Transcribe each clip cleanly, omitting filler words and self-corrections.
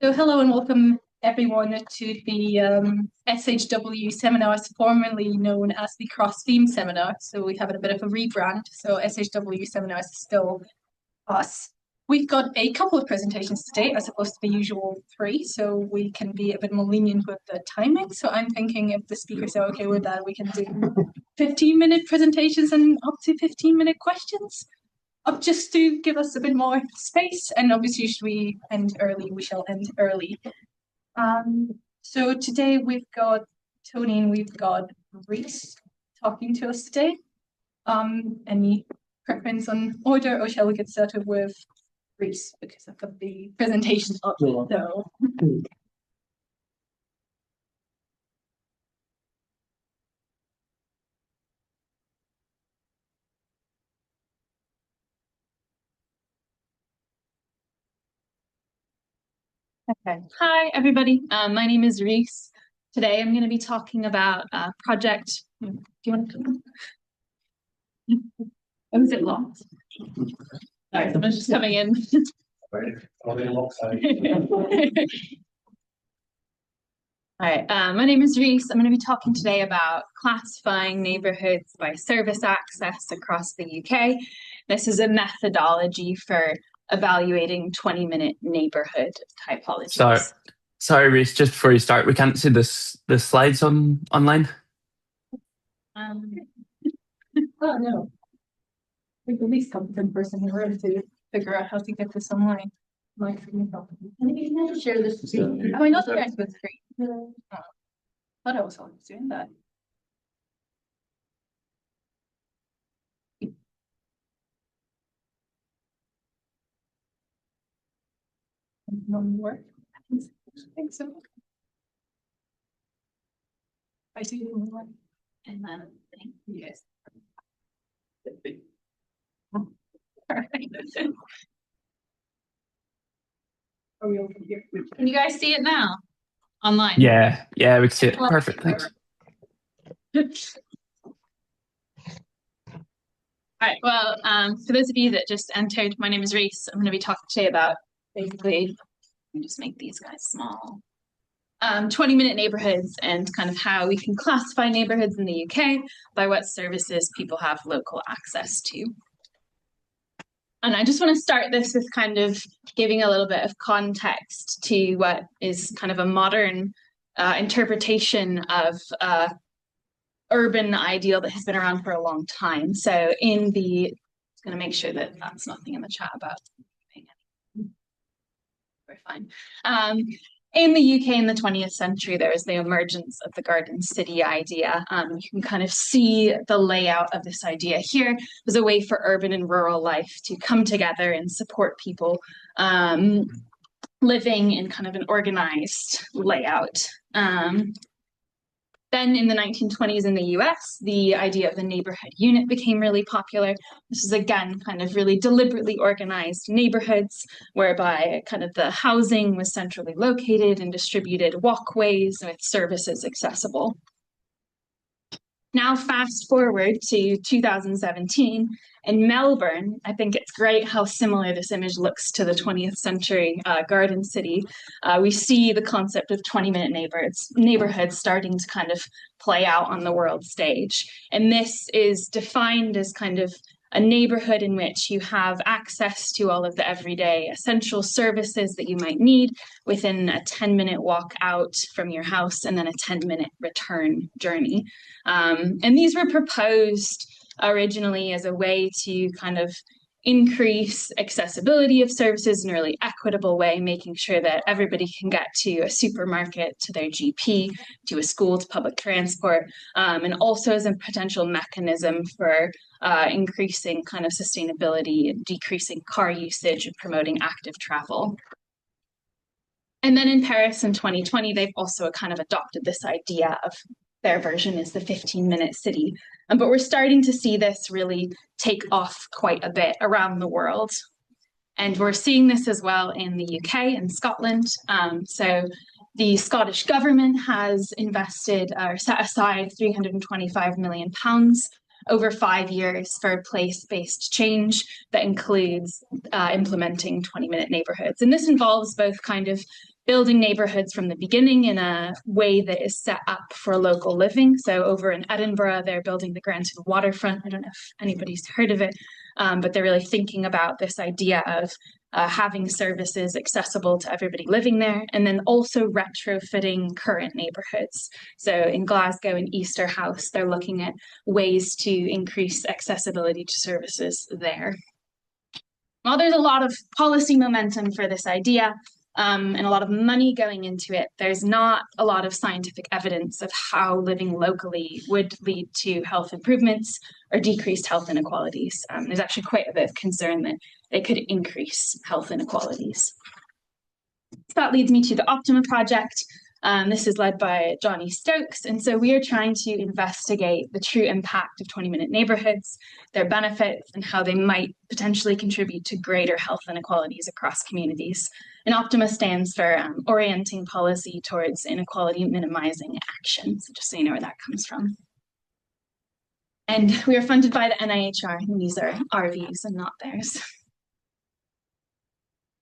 So hello and welcome everyone to the SHW Seminar, formerly known as the Cross-Theme Seminar. So we have a bit of a rebrand. So SHW Seminar is still us. We've got a couple of presentations today as opposed to the usual 3, so we can be a bit more lenient with the timing. So I'm thinking if the speakers are okay with that, we can do 15-minute presentations and up to 15-minute questions. Just to give us a bit more space, and obviously should we end early, we shall end early. So today we've got Tony and we've got Reese talking to us today. Any preference on order, or shall we get started with Reese, because I've got the presentation up, so. Okay. Hi, everybody. My name is Reese. Today I'm going to be talking about a project. Do you want to come? Oh, is it locked? Sorry, someone's just coming in. All right, my name is Reese. I'm going to be talking today about classifying neighbourhoods by service access across the UK. This is a methodology for evaluating 20-minute neighbourhood typologies. Sorry, Reese, just before you start, we can't see the slides online. Oh, no. We've at least come from person in the room to figure out how to get this online. Can you share this screen? Oh, I know the rest of the screen. Oh, I thought I was always doing that. Work? I think so. I see you in the light. And then thank you guys. All right. Are we over here? Can you guys see it now? Online? Yeah, we can see it. Perfect, thanks. All right, well, for those of you that just entered, my name is Reese. I'm going to be talking today about basically, let me just make these guys small, 20-minute neighbourhoods and kind of how we can classify neighbourhoods in the UK by what services people have local access to. And I just want to start this with kind of giving a little bit of context to what is kind of a modern interpretation of urban ideal that has been around for a long time. So I'm going to make sure that that's nothing in the chat about. We're fine. In the UK in the 20th century, there was the emergence of the garden city idea. You can kind of see the layout of this idea here. It was a way for urban and rural life to come together and support people living in kind of an organized layout. Then in the 1920s in the US, the idea of the neighborhood unit became really popular. This is again kind of really deliberately organized neighborhoods whereby kind of the housing was centrally located and distributed walkways with services accessible. Now fast forward to 2017 in Melbourne. I think it's great how similar this image looks to the 20th century garden city. We see the concept of 20-minute neighborhoods starting to kind of play out on the world stage. And this is defined as kind of a neighborhood in which you have access to all of the everyday essential services that you might need within a 10-minute walk out from your house and then a 10-minute return journey. And these were proposed originally as a way to kind of increase accessibility of services in a really equitable way, making sure that everybody can get to a supermarket, to their GP, to a school, to public transport, and also as a potential mechanism for increasing kind of sustainability and decreasing car usage and promoting active travel. And then in Paris in 2020, they've also kind of adopted this idea of their version is the 15-minute city. But we're starting to see this really take off quite a bit around the world. And we're seeing this as well in the UK and Scotland. So the Scottish government has invested or set aside £325 million over 5 years for place-based change that includes implementing 20-minute neighbourhoods. And this involves both kind of building neighbourhoods from the beginning in a way that is set up for local living. So over in Edinburgh, they're building the Granton waterfront. I don't know if anybody's heard of it, but they're really thinking about this idea of having services accessible to everybody living there, and then also retrofitting current neighbourhoods. So in Glasgow and Easterhouse, they're looking at ways to increase accessibility to services there. While there's a lot of policy momentum for this idea, and a lot of money going into it, there's not a lot of scientific evidence of how living locally would lead to health improvements or decreased health inequalities. There's actually quite a bit of concern that it could increase health inequalities. So that leads me to the Optima project. This is led by Johnny Stokes, and so we are trying to investigate the true impact of 20-minute neighbourhoods, their benefits, and how they might potentially contribute to greater health inequalities across communities. And Optima stands for orienting policy towards inequality minimizing actions, just so you know where that comes from. And we are funded by the NIHR, and these are our views and not theirs.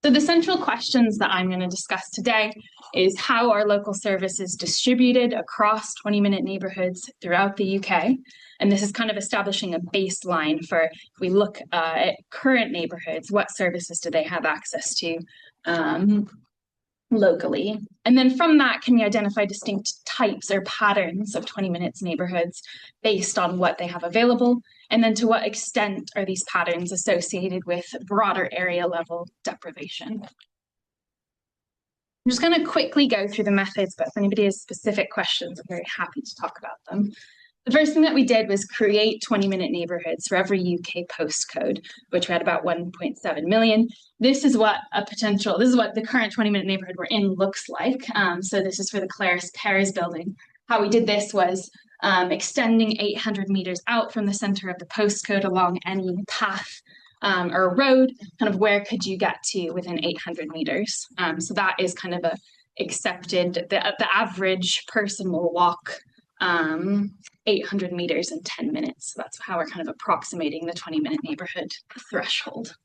So the central questions that I'm going to discuss today is how are local services distributed across 20-minute neighbourhoods throughout the UK? And this is kind of establishing a baseline for, if we look at current neighbourhoods, what services do they have access to locally? And then from that, can we identify distinct types or patterns of 20 minutes neighbourhoods based on what they have available? And then to what extent are these patterns associated with broader area level deprivation? I'm just going to quickly go through the methods, but if anybody has specific questions, I'm very happy to talk about them. The first thing that we did was create 20-minute neighbourhoods for every UK postcode, which we had about 1.7 million. This is what the current 20-minute neighbourhood we're in looks like. So this is for the Claris Pears building. How we did this was extending 800 metres out from the centre of the postcode along any path or road, kind of where could you get to within 800 metres. So that is kind of accepted, the average person will walk 800 metres in 10 minutes. So that's how we're kind of approximating the 20-minute neighbourhood threshold.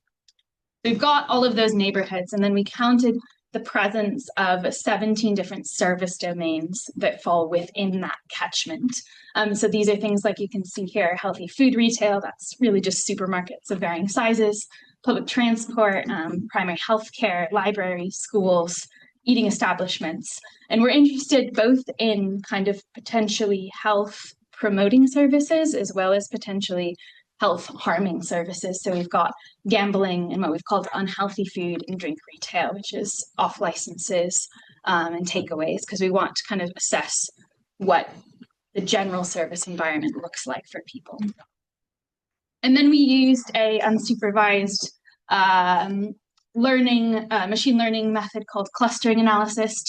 We've got all of those neighbourhoods, and then we counted the presence of 17 different service domains that fall within that catchment. So these are things like you can see here, healthy food retail, that's really just supermarkets of varying sizes, public transport, primary healthcare, libraries, schools, eating establishments. And we're interested both in kind of potentially health promoting services as well as potentially health harming services. So we've got gambling and what we've called unhealthy food and drink retail, which is off licenses and takeaways, because we want to kind of assess what the general service environment looks like for people. And then we used a unsupervised machine learning method called clustering analysis.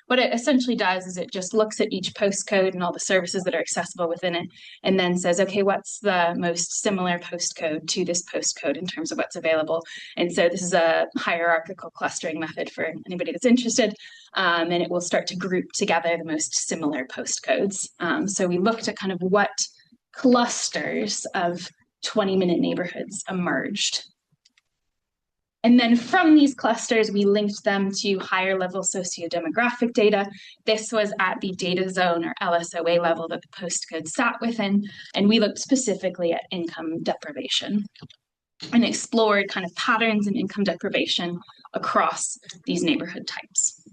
What it essentially does is it just looks at each postcode and all the services that are accessible within it, and then says, okay, what's the most similar postcode to this postcode in terms of what's available? And so this is a hierarchical clustering method for anybody that's interested, and it will start to group together the most similar postcodes. So we looked at kind of what clusters of 20-minute neighbourhoods emerged. And then from these clusters, we linked them to higher level sociodemographic data. This was at the data zone or LSOA level that the postcode sat within. And we looked specifically at income deprivation and explored kind of patterns in income deprivation across these neighborhood types.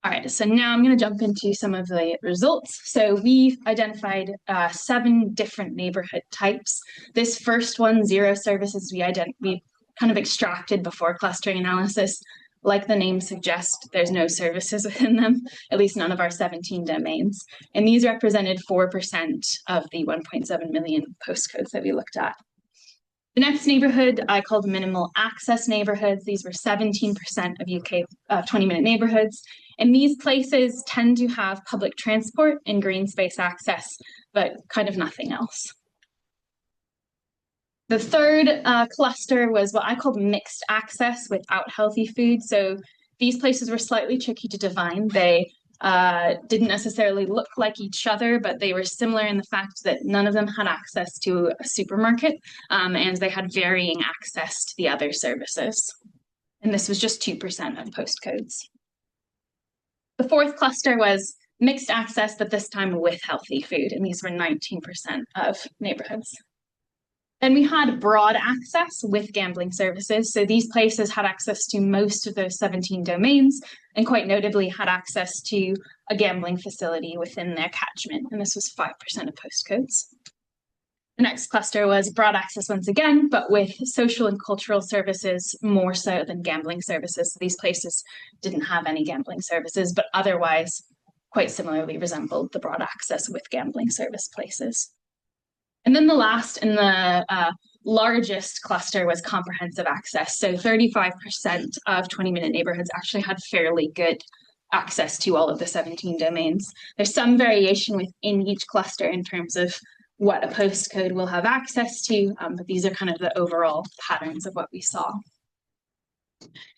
All right, so now I'm going to jump into some of the results. So we've identified 7 different neighborhood types. This first one, 0 services, we kind of extracted before clustering analysis. Like the name suggests, there's no services within them, at least none of our 17 domains. And these represented 4% of the 1.7 million postcodes that we looked at. The next neighbourhood I called minimal access neighbourhoods. These were 17% of UK 20-minute neighbourhoods. And these places tend to have public transport and green space access, but kind of nothing else. The third cluster was what I called mixed access without healthy food. So these places were slightly tricky to define. They didn't necessarily look like each other, but they were similar in the fact that none of them had access to a supermarket, and they had varying access to the other services. And this was just 2% of postcodes. The fourth cluster was mixed access, but this time with healthy food, and these were 19% of neighborhoods. Then we had broad access with gambling services. So these places had access to most of those 17 domains, and quite notably had access to a gambling facility within their catchment. And this was 5% of postcodes. The next cluster was broad access once again, but with social and cultural services more so than gambling services. So these places didn't have any gambling services, but otherwise quite similarly resembled the broad access with gambling service places. And then the last and the largest cluster was comprehensive access. So 35% of 20-minute neighborhoods actually had fairly good access to all of the 17 domains. There's some variation within each cluster in terms of what a postcode will have access to, but these are kind of the overall patterns of what we saw.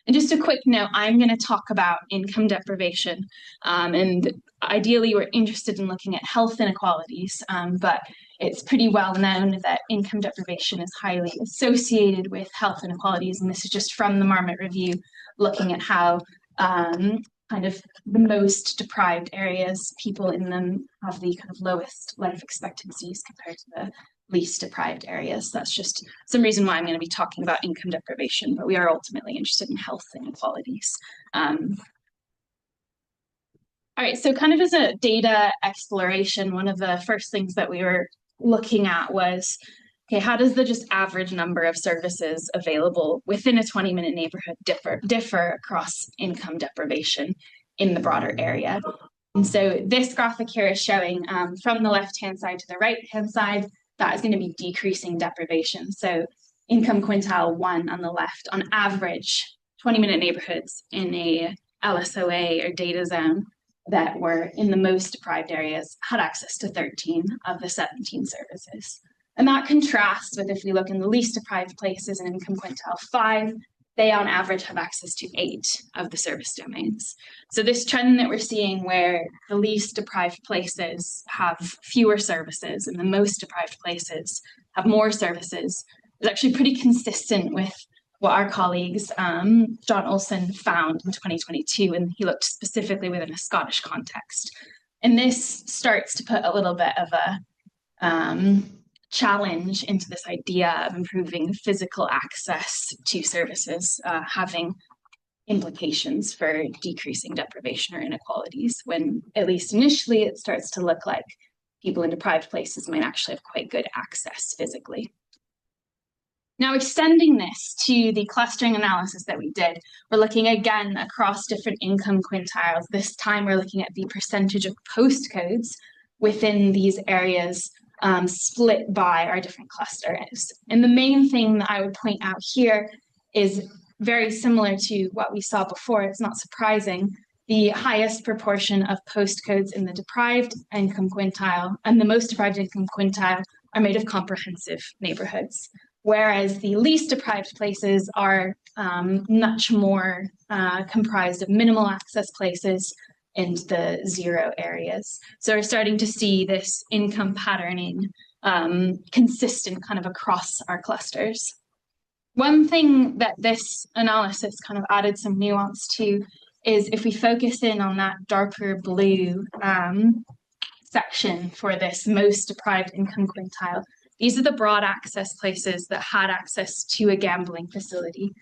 And just a quick note, I'm going to talk about income deprivation, and ideally we're interested in looking at health inequalities, but it's pretty well known that income deprivation is highly associated with health inequalities, and this is just from the Marmot Review, looking at how kind of the most deprived areas, people in them have the kind of lowest life expectancies compared to the least deprived areas. That's just some reason why I'm going to be talking about income deprivation, but we are ultimately interested in health inequalities. All right, so kind of as a data exploration, one of the first things that we were looking at was, okay, how does the just average number of services available within a 20-minute neighborhood differ across income deprivation in the broader area? And so this graphic here is showing from the left-hand side to the right-hand side, that is going to be decreasing deprivation. So income quintile 1 on the left, on average, 20-minute neighborhoods in a LSOA or data zone that were in the most deprived areas had access to 13 of the 17 services. And that contrasts with if we look in the least deprived places in income quintile 5, they on average have access to 8 of the service domains. So this trend that we're seeing where the least deprived places have fewer services and the most deprived places have more services is actually pretty consistent with what our colleagues, John Olson, found in 2022, and he looked specifically within a Scottish context. And this starts to put a little bit of a challenge into this idea of improving physical access to services, having implications for decreasing deprivation or inequalities, when at least initially it starts to look like people in deprived places might actually have quite good access physically. Now, extending this to the clustering analysis that we did, we're looking again across different income quintiles. This time we're looking at the percentage of postcodes within these areas split by our different clusters. And the main thing that I would point out here is very similar to what we saw before. It's not surprising. The highest proportion of postcodes in the deprived income quintile and the most deprived income quintile are made of comprehensive neighborhoods, whereas the least deprived places are much more comprised of minimal access places and the zero areas. So we're starting to see this income patterning consistent kind of across our clusters. One thing that this analysis kind of added some nuance to is if we focus in on that darker blue section for this most deprived income quintile, these are the broad access places that had access to a gambling facility.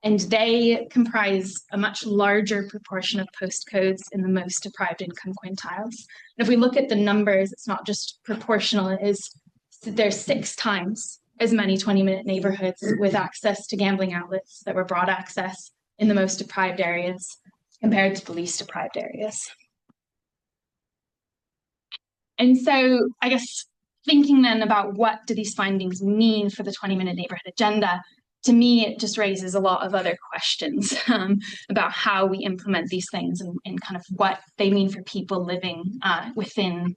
And they comprise a much larger proportion of postcodes in the most deprived income quintiles. And if we look at the numbers, it's not just proportional, it is there's 6 times as many 20-minute neighborhoods with access to gambling outlets that were broad access in the most deprived areas compared to the least deprived areas. And so I guess thinking then about what do these findings mean for the 20-minute neighborhood agenda, to me, it just raises a lot of other questions about how we implement these things and kind of what they mean for people living within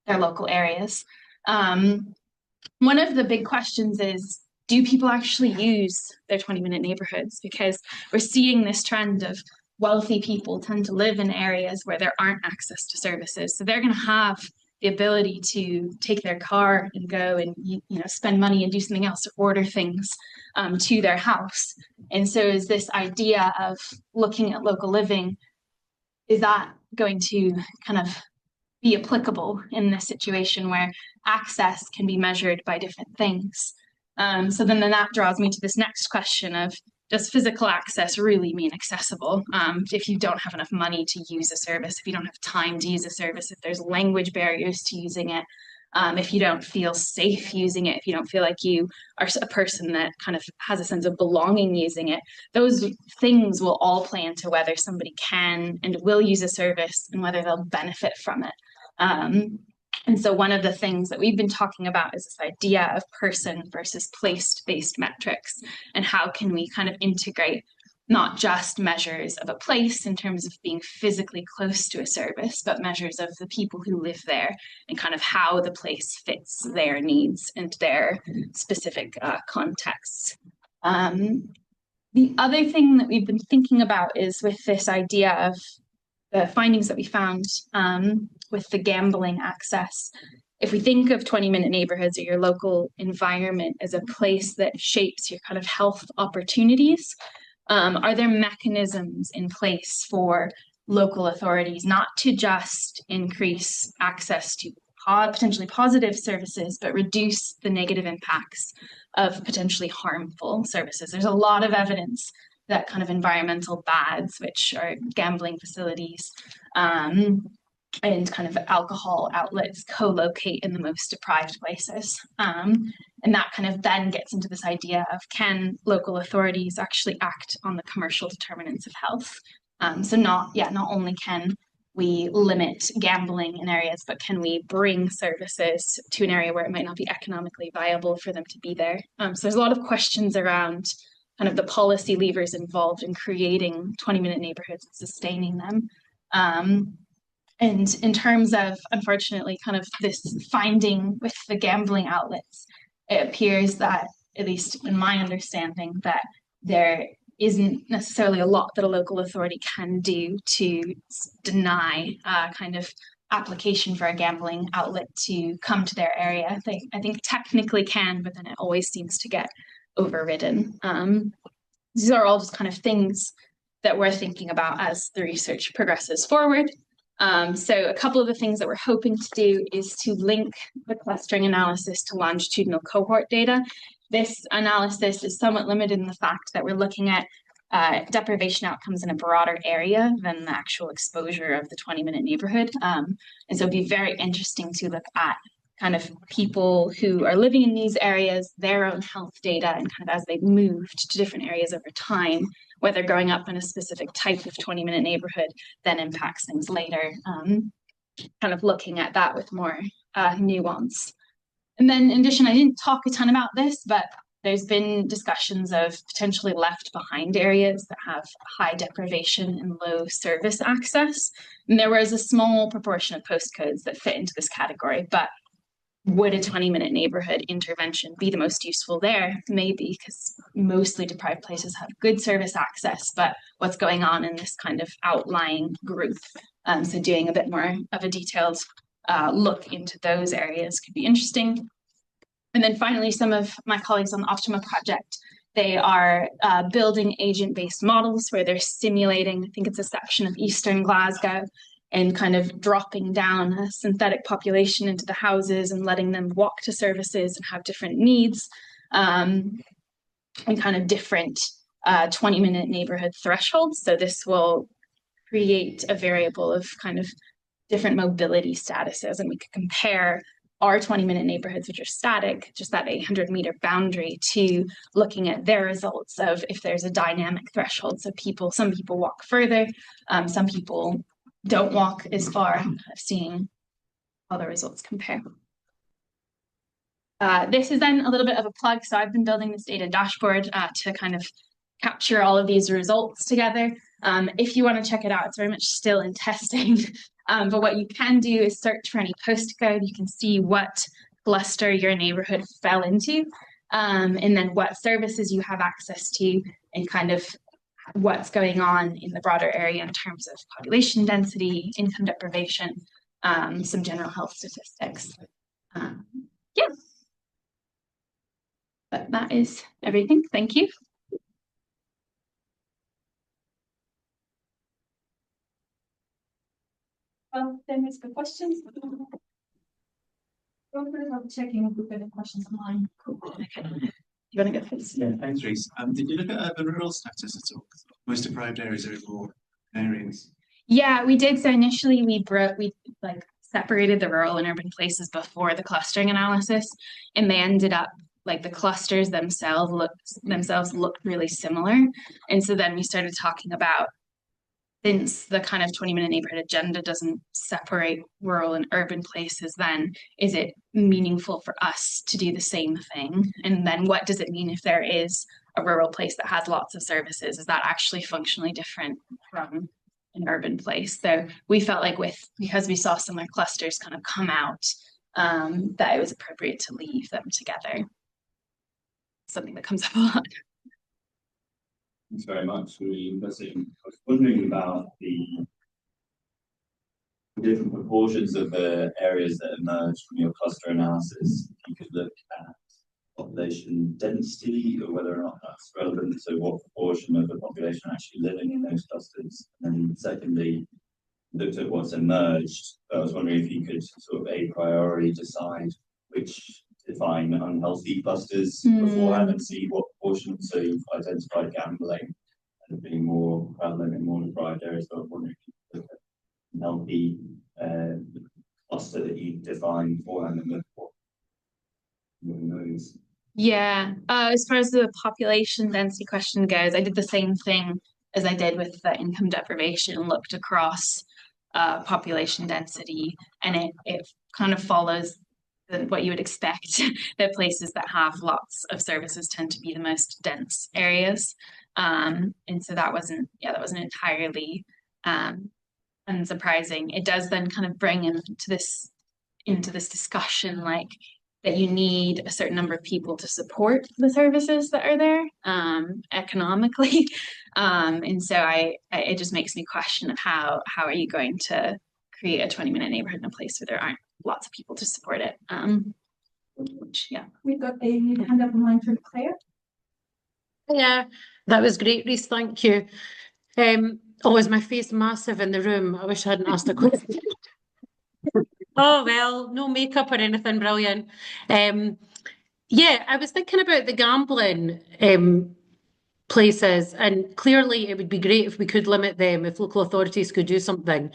their local areas. One of the big questions is, do people actually use their 20-minute neighborhoods? Because we're seeing this trend of wealthy people tend to live in areas where there aren't access to services. So they're going to have the ability to take their car and go and spend money and do something else or order things to their house. And so is this idea of looking at local living is that going to kind of be applicable in this situation where access can be measured by different things? So then that draws me to this next question of, does physical access really mean accessible? If you don't have enough money to use a service, if you don't have time to use a service, if there's language barriers to using it, if you don't feel safe using it, if you don't feel like you are a person that kind of has a sense of belonging using it, those things will all play into whether somebody can and will use a service and whether they'll benefit from it. And so one of the things that we've been talking about is this idea of person versus place-based metrics, and how can we kind of integrate not just measures of a place in terms of being physically close to a service, but measures of the people who live there and kind of how the place fits their needs and their specific contexts. The other thing that we've been thinking about is with this idea of the findings that we found with the gambling access. If we think of 20-minute neighborhoods or your local environment as a place that shapes your kind of health opportunities, are there mechanisms in place for local authorities not to just increase access to potentially positive services, but reduce the negative impacts of potentially harmful services? There's a lot of evidence that kind of environmental bads, which are gambling facilities, and kind of alcohol outlets, co-locate in the most deprived places. And that kind of then gets into this idea of, can local authorities actually act on the commercial determinants of health? So not only can we limit gambling in areas, but can we bring services to an area where it might not be economically viable for them to be there? So there's a lot of questions around kind of the policy levers involved in creating 20-minute neighborhoods and sustaining them. And in terms of, unfortunately, kind of this finding with the gambling outlets, it appears that, at least in my understanding, that there isn't necessarily a lot that a local authority can do to deny kind of application for a gambling outlet to come to their area. They, I think, technically can, but then it always seems to get overridden. These are all just kind of things that we're thinking about as the research progresses forward. So a couple of the things that we're hoping to do is to link the clustering analysis to longitudinal cohort data. This analysis is somewhat limited in the fact that we're looking at deprivation outcomes in a broader area than the actual exposure of the 20-minute neighborhood. And so it'd be very interesting to look at kind of people who are living in these areas, their own health data, and kind of as they've moved to different areas over time, whether growing up in a specific type of 20-minute neighborhood then impacts things later, kind of looking at that with more nuance. And then in addition, I didn't talk a ton about this, but there's been discussions of potentially left behind areas that have high deprivation and low service access. And there was a small proportion of postcodes that fit into this category, but would a 20-minute neighborhood intervention be the most useful there? Maybe, because mostly deprived places have good service access, but what's going on in this kind of outlying group? So doing a bit more of a detailed look into those areas could be interesting. And then finally, some of my colleagues on the Optima project, they are building agent-based models where they're simulating, I think it's a section of Eastern Glasgow, and kind of dropping down a synthetic population into the houses and letting them walk to services and have different needs, and kind of different 20-minute neighborhood thresholds. So this will create a variable of kind of different mobility statuses, and we could compare our 20-minute neighborhoods, which are static, just that 800-meter boundary, to looking at their results of if there's a dynamic threshold. So some people walk further, some people don't walk as far, seeing how the results compare. This is then a little bit of a plug. So I've been building this data dashboard to kind of capture all of these results together. If you want to check it out, it's very much still in testing. But what you can do is search for any postcode. You can see what cluster your neighborhood fell into, and then what services you have access to, and kind of what's going on in the broader area in terms of population density, income deprivation, some general health statistics. Yeah. But that is everything. Thank you. Then it's the questions. I'm checking if we've got any questions online. Cool. Okay. You want to go first? Yeah, thanks, Reese. Did you look at the rural status at all? Most deprived areas are in rural areas. Yeah, we did. So initially we like separated the rural and urban places before the clustering analysis, and they ended up like the clusters themselves looked really similar. And so then we started talking about, since the kind of 20-minute neighborhood agenda doesn't separate rural and urban places, then is it meaningful for us to do the same thing? And then what does it mean if there is a rural place that has lots of services? Is that actually functionally different from an urban place? So we felt like because we saw similar clusters kind of come out, that it was appropriate to leave them together. Something that comes up a lot. Thanks very much. Really interesting. I was wondering about the different proportions of the areas that emerged from your cluster analysis. If you could look at population density, or whether or not that's relevant. So what proportion of the population actually living in those clusters? And then secondly, looked at what's emerged. I was wondering if you could sort of a priori decide which define unhealthy clusters beforehand and see what proportion. So you've identified gambling as being more prevalent in more deprived areas. So I was wondering if you could look at an healthy cluster that you define beforehand and look what those. Yeah, as far as the population density question goes, I did the same thing as I did with the income deprivation, looked across population density, and it kind of follows what you would expect, that places that have lots of services tend to be the most dense areas. And so that wasn't entirely unsurprising. It does then kind of bring into this discussion, like, that you need a certain number of people to support the services that are there economically. And so it just makes me question how are you going to create a 20-minute neighborhood in a place where there aren't lots of people to support it. Yeah. We've got a hand up online from Claire. Yeah, that was great, Reese. Thank you. Is my face massive in the room? I wish I hadn't asked a question. Oh, well, no makeup or anything, brilliant. Yeah, I was thinking about the gambling places, and clearly it would be great if we could limit them, if local authorities could do something.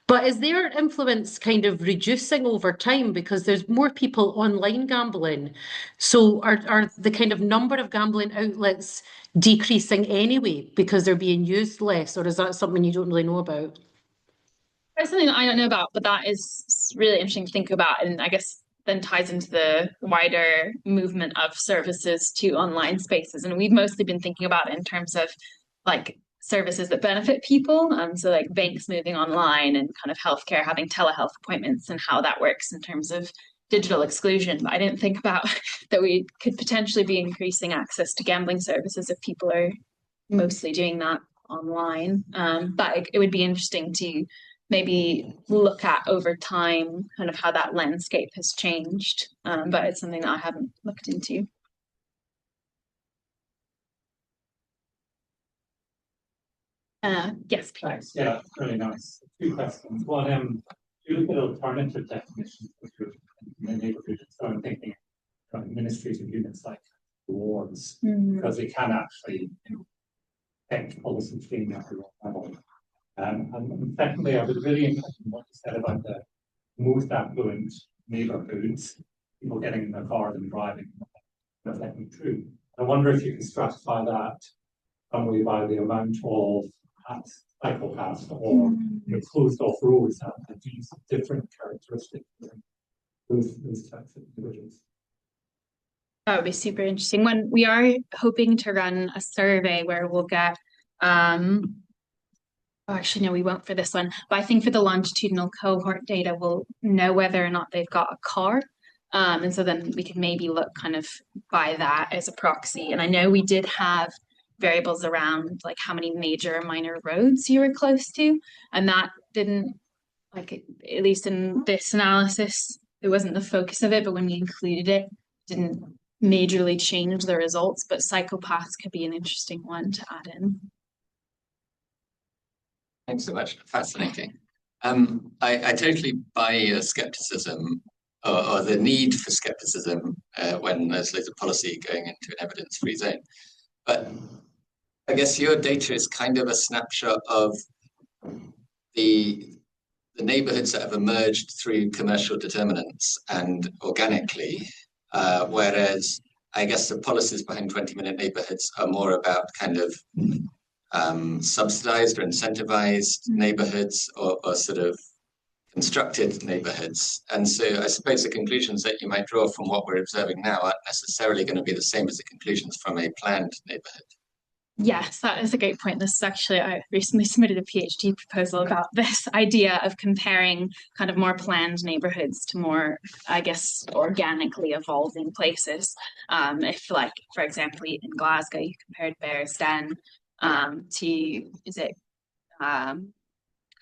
But is their influence kind of reducing over time because there's more people online gambling? So are the kind of number of gambling outlets decreasing anyway because they're being used less, or is that something you don't really know about? That's something that I don't know about, but that is really interesting to think about, and I guess then ties into the wider movement of services to online spaces. And we've mostly been thinking about it in terms of like services that benefit people. So like banks moving online and kind of healthcare having telehealth appointments and how that works in terms of digital exclusion. But I didn't think about that we could potentially be increasing access to gambling services if people are mostly doing that online. But it would be interesting to maybe look at over time kind of how that landscape has changed. But it's something that I haven't looked into. Yes, Peter. Thanks. Yeah, really nice. Two questions. One, you look at alternative definitions of the neighbourhood. So I'm thinking administrative units like wards, because they can actually affect policy change at the level. And secondly, I was really interested in what you said about the most affluent neighbourhoods, people getting in their cars and driving. That's definitely true. I wonder if you can stratify that someway by the amount of cycle paths or closed off roads that these different characteristics those types of individuals. That would be super interesting. When we are hoping to run a survey where we'll get actually no, we won't for this one, but I think for the longitudinal cohort data we'll know whether or not they've got a car. And so then we could maybe look kind of by that as a proxy. And I know we did have variables around like how many major or minor roads you were close to, and that didn't, like, at least in this analysis, it wasn't the focus of it, but when we included it, didn't majorly change the results. But psychopaths could be an interesting one to add in. Thanks so much. Fascinating. I totally buy your skepticism or the need for skepticism when there's loads of policy going into an evidence-free zone. But I guess your data is kind of a snapshot of the neighborhoods that have emerged through commercial determinants and organically, whereas I guess the policies behind 20-minute neighborhoods are more about kind of subsidized or incentivized neighborhoods or sort of constructed neighborhoods. And so I suppose the conclusions that you might draw from what we're observing now aren't necessarily going to be the same as the conclusions from a planned neighborhood. Yes, that is a great point. This is actually, I recently submitted a PhD proposal about this idea of comparing kind of more planned neighborhoods to more, I guess, organically evolving places. If, like, for example, in Glasgow, you compared Bears Den to, is it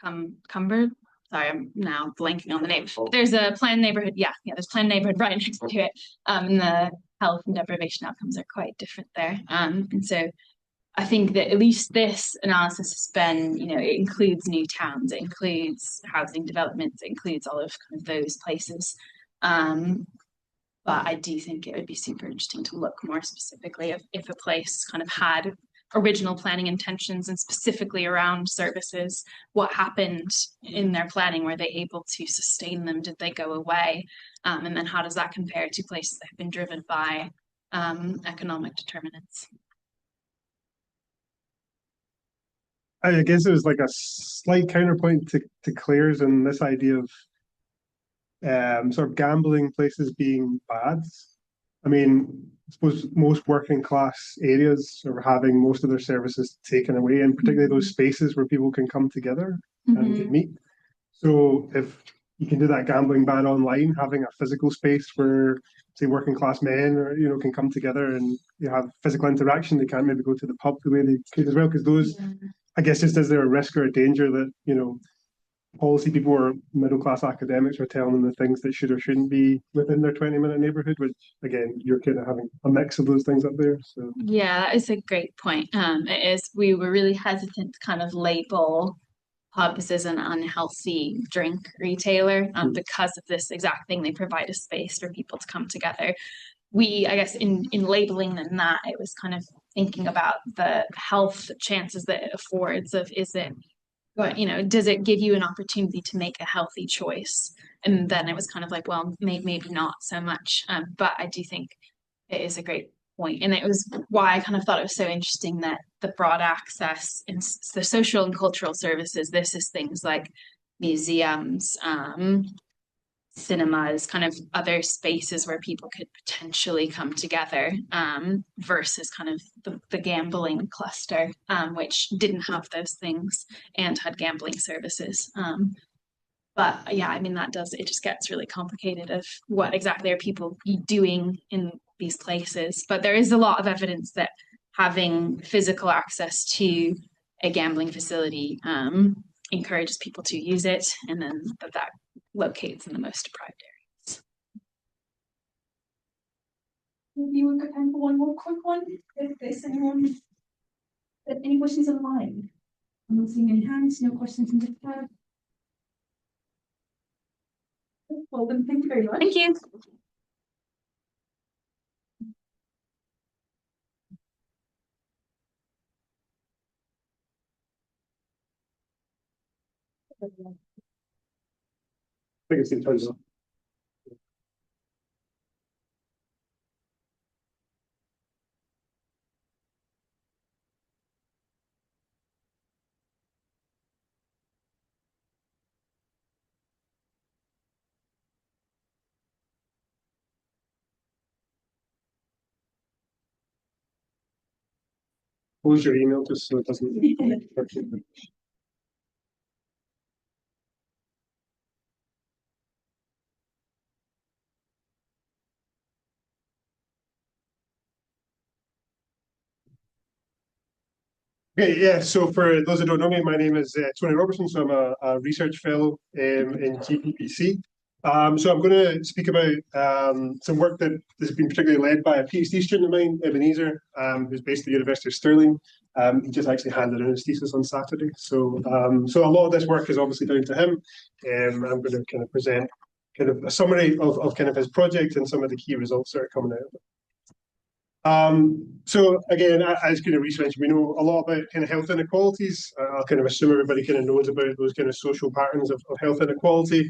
Cumber? Sorry, I'm now blanking on the name. There's a planned neighborhood. Yeah, there's planned neighborhood right next to it. And the health and deprivation outcomes are quite different there. And so I think that at least this analysis has been, it includes new towns, it includes housing developments, it includes all of kind of those places. But I do think it would be super interesting to look more specifically if a place kind of had original planning intentions and specifically around services, what happened in their planning? Were they able to sustain them? Did they go away? And then how does that compare to places that have been driven by economic determinants? I guess it was like a slight counterpoint to Claire's and this idea of sort of gambling places being bad. I mean, I suppose most working class areas are having most of their services taken away, and particularly those spaces where people can come together and can meet. So if you can do that gambling ban online, having a physical space where, say, working class men or can come together and you have physical interaction, they can't maybe go to the pub the way they could as well, because those, I guess, just is there a risk or a danger that policy people or middle class academics are telling them the things that should or shouldn't be within their 20-minute neighborhood, which again, you're kind of having a mix of those things up there. So yeah, that is a great point. It is, we were really hesitant to kind of label pubs as an unhealthy drink retailer because of this exact thing. They provide a space for people to come together. I guess in labeling them that, it was kind of thinking about the health chances that it affords of, does it give you an opportunity to make a healthy choice? And then it was kind of like, well, maybe not so much. But I do think it is a great point. And it was why I kind of thought it was so interesting that the broad access in the social and cultural services, this is things like museums, cinemas, kind of other spaces where people could potentially come together, versus kind of the gambling cluster, which didn't have those things and had gambling services. But yeah, I mean, it just gets really complicated of what exactly are people doing in these places. But there is a lot of evidence that having physical access to a gambling facility encourages people to use it, and then that locates in the most deprived areas. Maybe we've got time for one more quick one. If there's anyone, any questions online? I'm not seeing any hands, no questions in the chat. Well then, thank you very much. Thank you. I think it's in terms of close your email just so it doesn't. Okay, yeah, so for those that don't know me, my name is Tony Robertson, so I'm a research fellow in GPPC. So I'm going to speak about some work that has been particularly led by a PhD student of mine, Ebenezer, who's based at the University of Stirling, He just actually handed in his thesis on Saturday. So so a lot of this work is obviously down to him. I'm going to kind of present kind of a summary of kind of his project and some of the key results that are coming out of it. So again, as kind of Reese mentioned, we know a lot about kind of health inequalities. I'll kind of assume everybody kind of knows about those kind of social patterns of health inequality.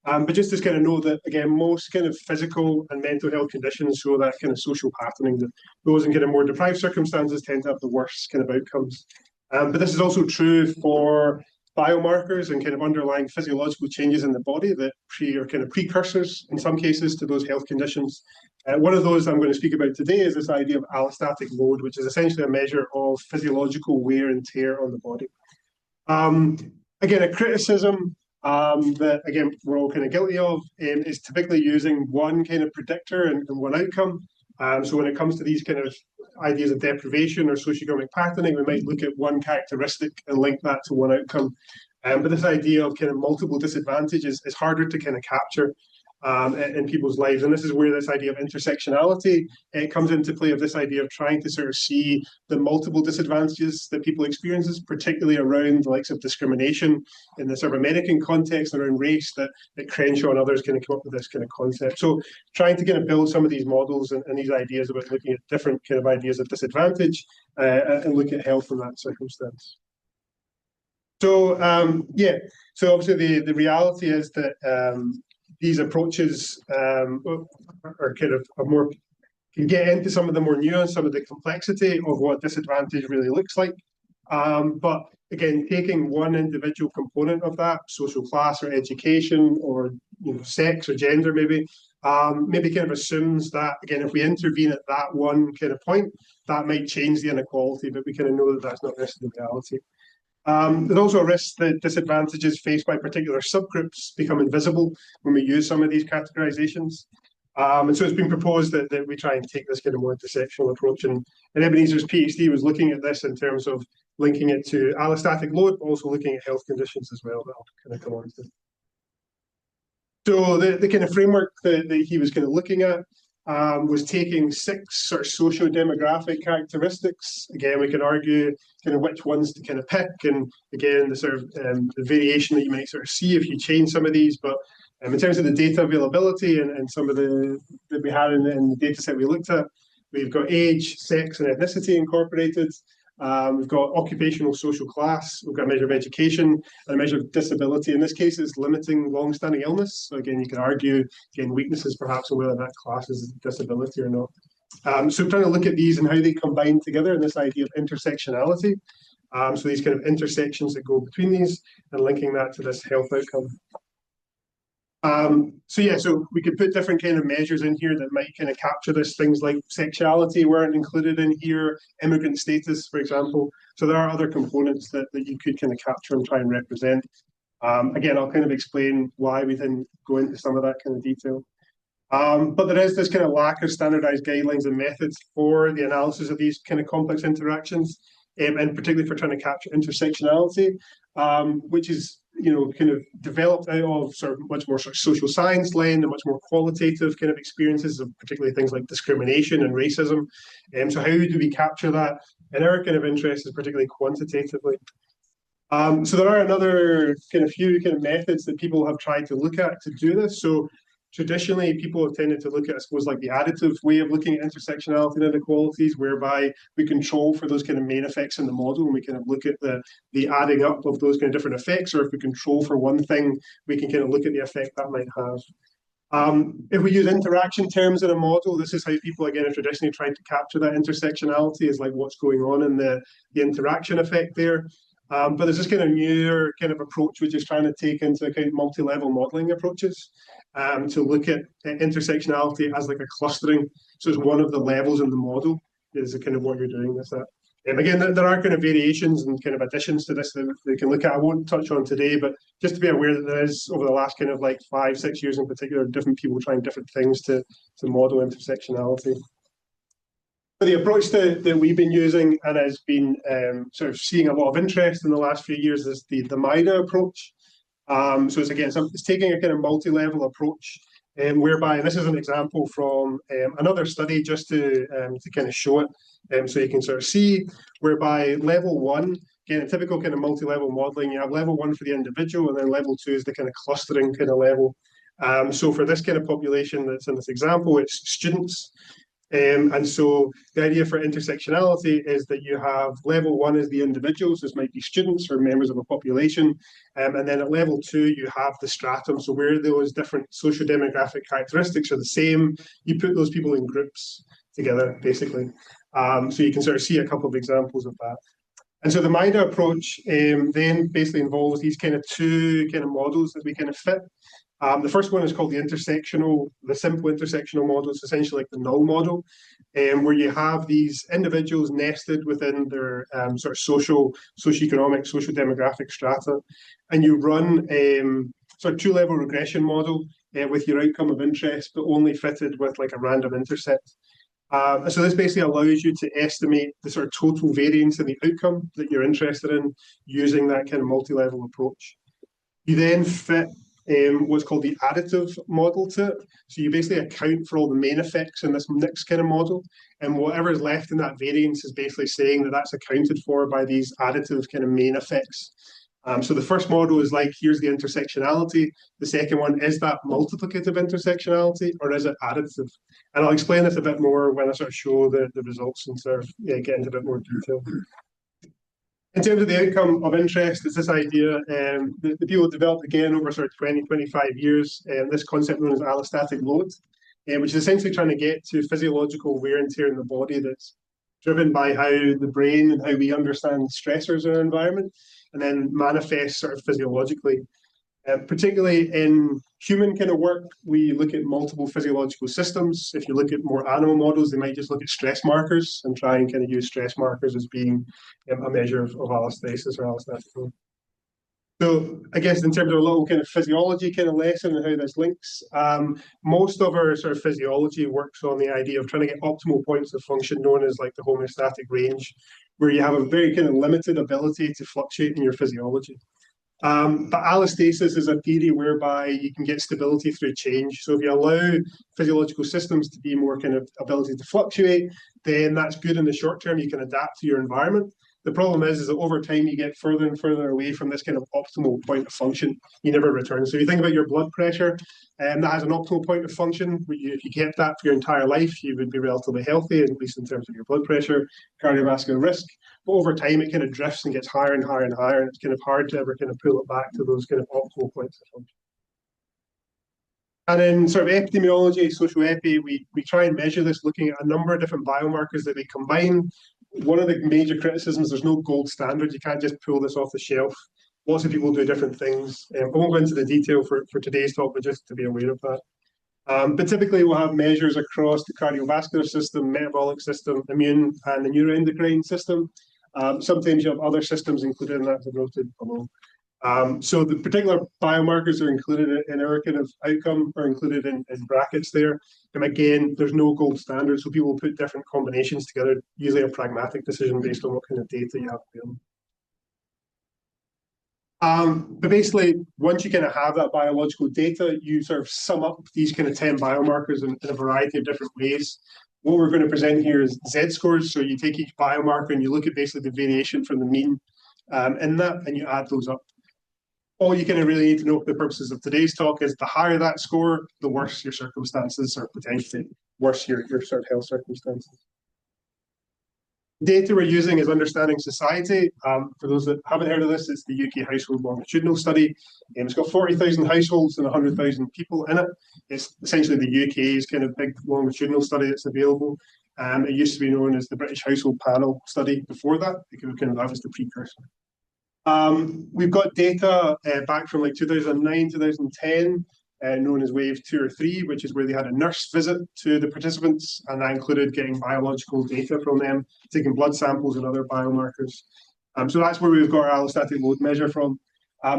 But just to kind of know that, again, most kind of physical and mental health conditions show that kind of social patterning, that those in kind of more deprived circumstances tend to have the worst kind of outcomes. But this is also true for biomarkers and kind of underlying physiological changes in the body that are kind of precursors in some cases to those health conditions. One of those I'm going to speak about today is this idea of allostatic load, which is essentially a measure of physiological wear and tear on the body. Again, a criticism that, again, we're all kind of guilty of is typically using one kind of predictor and one outcome. So when it comes to these kind of ideas of deprivation or socioeconomic patterning, we might look at one characteristic and link that to one outcome. But this idea of kind of multiple disadvantages is harder to kind of capture in people's lives. And this is where this idea of intersectionality comes into play, of this idea of trying to sort of see the multiple disadvantages that people experience, particularly around the likes of discrimination in the sort of American context, around race, that Crenshaw and others kind of come up with this kind of concept. So trying to kind of build some of these models and these ideas about looking at different kind of ideas of disadvantage and look at health in that circumstance. So yeah, so obviously the reality is that these approaches are kind of more, can get into some of the more nuance, some of the complexity of what disadvantage really looks like. But again, taking one individual component of that, social class or education or sex or gender maybe kind of assumes that, again, if we intervene at that one kind of point, that might change the inequality, but we kind of know that that's not necessarily the reality. There's also a risk that disadvantages faced by particular subgroups become invisible when we use some of these categorizations. And so it's been proposed that we try and take this kind of more intersectional approach. And Ebenezer's PhD was looking at this in terms of linking it to allostatic load, but also looking at health conditions as well, that I'll kind of come on to. So the kind of framework that he was kind of looking at was taking 6 sort of socio-demographic characteristics. Again, we can argue kind of which ones to kind of pick, and again, the sort of the variation that you might sort of see if you change some of these. But in terms of the data availability and some of the that we had in the data set we looked at, we've got age, sex, and ethnicity incorporated. We've got occupational social class, we've got a measure of education, and a measure of disability. In this case, it's limiting long-standing illness. So again, you can argue, again, weaknesses perhaps on whether that class is a disability or not. So trying to look at these and how they combine together in this idea of intersectionality. So these kind of intersections that go between these and linking that to this health outcome. So yeah, so we could put different kind of measures in here that might kind of capture this. Things like sexuality weren't included in here, immigrant status, for example. So there are other components that you could kind of capture and try and represent. Again, I'll kind of explain why we didn't go into some of that kind of detail. But there is this kind of lack of standardized guidelines and methods for the analysis of these kind of complex interactions, and particularly for trying to capture intersectionality, which is kind of developed out of sort of much more sort of social science lens and much more qualitative kind of experiences of particularly things like discrimination and racism. So how do we capture that? And our kind of interest is particularly quantitatively. So there are another kind of few kind of methods that people have tried to look at to do this. So traditionally, people have tended to look at, I suppose, like the additive way of looking at intersectionality and inequalities, whereby we control for those kind of main effects in the model, and we kind of look at the adding up of those kind of different effects, or if we control for one thing, we can kind of look at the effect that might have. If we use interaction terms in a model, this is how people, again, are traditionally trying to capture that intersectionality, is like what's going on in the interaction effect there. But there's this kind of newer kind of approach, which is trying to take into account multi-level modeling approaches to look at intersectionality as like a clustering. So it's one of the levels in the model is kind of what you're doing with that. Again, there are kind of variations and kind of additions to this that they can look at. I won't touch on today, but just to be aware that there is, over the last kind of like 5-6 years in particular, different people trying different things to model intersectionality. But the approach that we've been using and has been sort of seeing a lot of interest in the last few years is the MIDA approach. So it's, again, it's taking a kind of multi-level approach whereby, and this is an example from another study just to kind of show it, so you can sort of see, whereby level 1, again, a typical kind of multi-level modelling, you have level 1 for the individual, and then level 2 is the kind of clustering kind of level. So for this kind of population that's in this example, it's students. And so the idea for intersectionality is that you have level 1 is the individuals, this might be students or members of a population, and then at level 2 you have the stratum, so where those different socio-demographic characteristics are the same, you put those people in groups together, basically. So you can sort of see a couple of examples of that. And so the MIDA approach then basically involves these kind of two kind of models that we kind of fit. The first one is called the simple intersectional model. It's essentially like the null model, where you have these individuals nested within their sort of socioeconomic, social-demographic strata, and you run sort of two-level regression model with your outcome of interest, but only fitted with like a random intercept. So this basically allows you to estimate the sort of total variance in the outcome that you're interested in using that kind of multi-level approach. You then fit what's called the additive model to it. So you basically account for all the main effects in this mixed kind of model, and whatever is left in that variance is basically saying that that's accounted for by these additive kind of main effects. So the first model is like, here's the intersectionality. The second one, is that multiplicative intersectionality or is it additive? And I'll explain this a bit more when I sort of show the results and sort of get into a bit more detail. In terms of the outcome of interest, it's this idea that the people developed again over sort of 20, 25 years, this concept known as allostatic load, which is essentially trying to get to physiological wear and tear in the body that's driven by how the brain and how we understand stressors in our environment, and then manifests sort of physiologically. Particularly in human kind of work, we look at multiple physiological systems. If you look at more animal models, they might just look at stress markers and try and kind of use stress markers as being a measure of allostasis or allostatic load. So I guess in terms of a little kind of physiology kind of lesson and how this links, most of our sort of physiology works on the idea of trying to get optimal points of function known as like the homeostatic range, where you have a very kind of limited ability to fluctuate in your physiology. But allostasis is a theory whereby you can get stability through change. So if you allow physiological systems to be more kind of ability to fluctuate, then that's good in the short term. You can adapt to your environment. The problem is that over time you get further and further away from this kind of optimal point of function. You never return. So if you think about your blood pressure, that has an optimal point of function. If you kept that for your entire life, you would be relatively healthy, at least in terms of your blood pressure, cardiovascular risk. But over time, it kind of drifts and gets higher and higher and higher, and it's kind of hard to ever kind of pull it back to those kind of optimal points of function. And in sort of epidemiology, social epi, we try and measure this looking at a number of different biomarkers that we combine. One of the major criticisms, there's no gold standard. You can't just pull this off the shelf. Lots of people do different things. I won't go into the detail for today's talk, but just to be aware of that. But typically we'll have measures across the cardiovascular system, metabolic system, immune, and the neuroendocrine system. Sometimes you have other systems included in that, as noted below. So the particular biomarkers are included in our kind of outcome, are included in brackets there. And again, there's no gold standard, so people put different combinations together, usually a pragmatic decision based on what kind of data you have available. But basically, once you kind of have that biological data, you sort of sum up these kind of 10 biomarkers in a variety of different ways. What we're going to present here is Z-scores. So you take each biomarker and you look at basically the variation from the mean in that, and you add those up. All you kind of really need to know for the purposes of today's talk is the higher that score, the worse your circumstances, or potentially worse your sort of health circumstances. Data we're using is Understanding Society. For those that haven't heard of this, it's the UK Household Longitudinal Study. It's got 40,000 households and 100,000 people in it. It's essentially the UK's kind of big longitudinal study that's available. It used to be known as the British Household Panel Study before that, because kind of that was the precursor. We've got data back from like 2009, 2010, known as wave 2 or 3, which is where they had a nurse visit to the participants, and that included getting biological data from them, taking blood samples and other biomarkers. So that's where we've got our allostatic load measure from.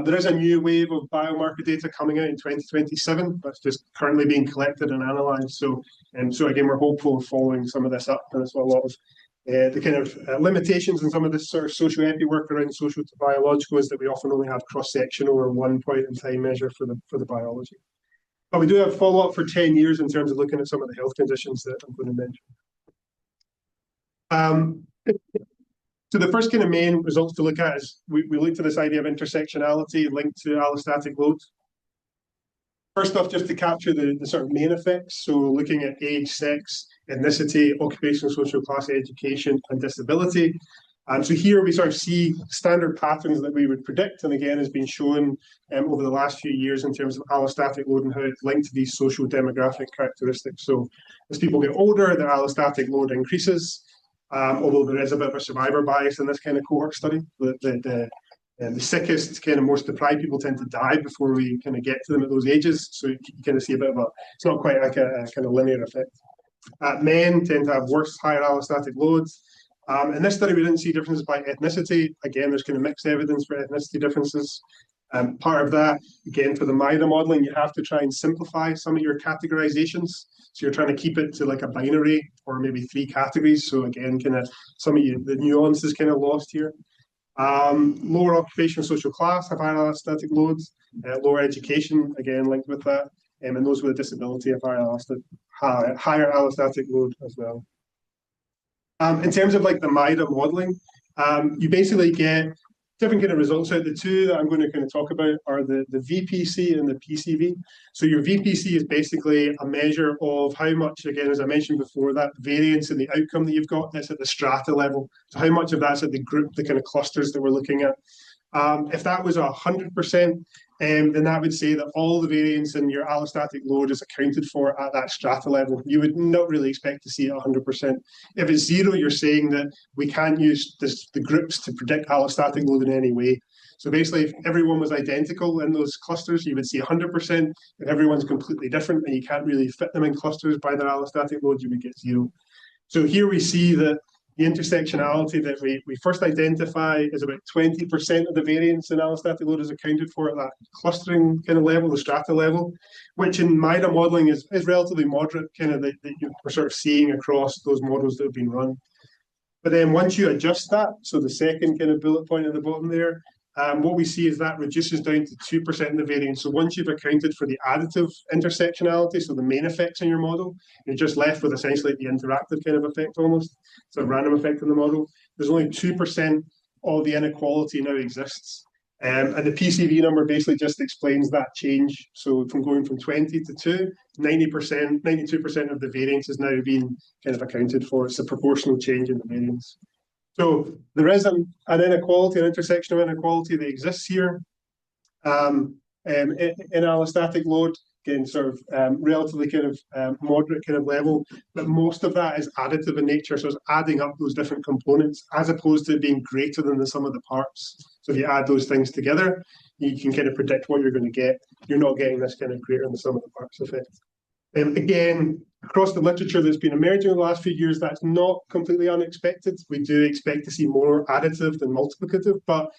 There is a new wave of biomarker data coming out in 2027 that's just currently being collected and analysed. So again, we're hopeful of following some of this up, and it's a lot of the kind of limitations in some of this sort of socio-epi work around social to biological is that we often only have cross-sectional or one point in time measure for the biology. But we do have follow-up for 10 years in terms of looking at some of the health conditions that I'm going to mention. So the first kind of main results to look at is we looked at this idea of intersectionality linked to allostatic load. First off, just to capture the sort of main effects, so looking at age, sex, ethnicity, occupational, social class, education, and disability. So here we sort of see standard patterns that we would predict, and again has been shown over the last few years in terms of allostatic load and how it's linked to these social demographic characteristics. So as people get older, their allostatic load increases, although there is a bit of a survivor bias in this kind of cohort study. The sickest, kind of most deprived people tend to die before we kind of get to them at those ages. So you kind of see a bit of it's not quite like a kind of linear effect. Men tend to have worse, higher allostatic loads. In this study, we didn't see differences by ethnicity. Again, there's kind of mixed evidence for ethnicity differences. Part of that, again, for the MIDA modeling, you have to try and simplify some of your categorizations. So you're trying to keep it to like a binary or maybe 3 categories. So again, kind of some of the nuances kind of lost here. Lower occupational social class have higher allostatic loads, lower education, again, linked with that, and those with a disability have higher allostatic load as well. In terms of like the MIDA modeling, you basically get different kind of results out. The two that I'm going to kind of talk about are the VPC and the PCV. So your VPC is basically a measure of how much, again, as I mentioned before, that variance in the outcome that you've got, that's at the strata level. So how much of that's at the group, the kind of clusters that we're looking at. If that was 100%, then that would say that all the variance in your allostatic load is accounted for at that strata level. You would not really expect to see it 100%. If it's 0, you're saying that we can't use the groups to predict allostatic load in any way. So basically, if everyone was identical in those clusters, you would see 100%. If everyone's completely different and you can't really fit them in clusters by their allostatic load, you would get 0. So here we see that the intersectionality that we first identify is about 20% of the variance in allostatic load is accounted for at that clustering kind of level, the strata level, which in MIDA modeling is relatively moderate, kind of that we're sort of seeing across those models that have been run. But then once you adjust that, so the second kind of bullet point at the bottom there, what we see is that reduces down to 2% of the variance. So once you've accounted for the additive intersectionality, so the main effects in your model, you're just left with essentially the interactive kind of effect almost. So a random effect in the model. There's only 2% of the inequality now exists. And the PCV number basically just explains that change. So from going from 20 to 2, 90%, 92% of the variance is now being kind of accounted for. It's a proportional change in the variance. So there is an inequality, an intersectional inequality that exists here in allostatic load, again, sort of relatively kind of moderate kind of level, but most of that is additive in nature, so it's adding up those different components as opposed to being greater than the sum of the parts. So if you add those things together, you can kind of predict what you're going to get. You're not getting this kind of greater than the sum of the parts effect. Again, across the literature that's been emerging in the last few years, that's not completely unexpected. We do expect to see more additive than multiplicative, but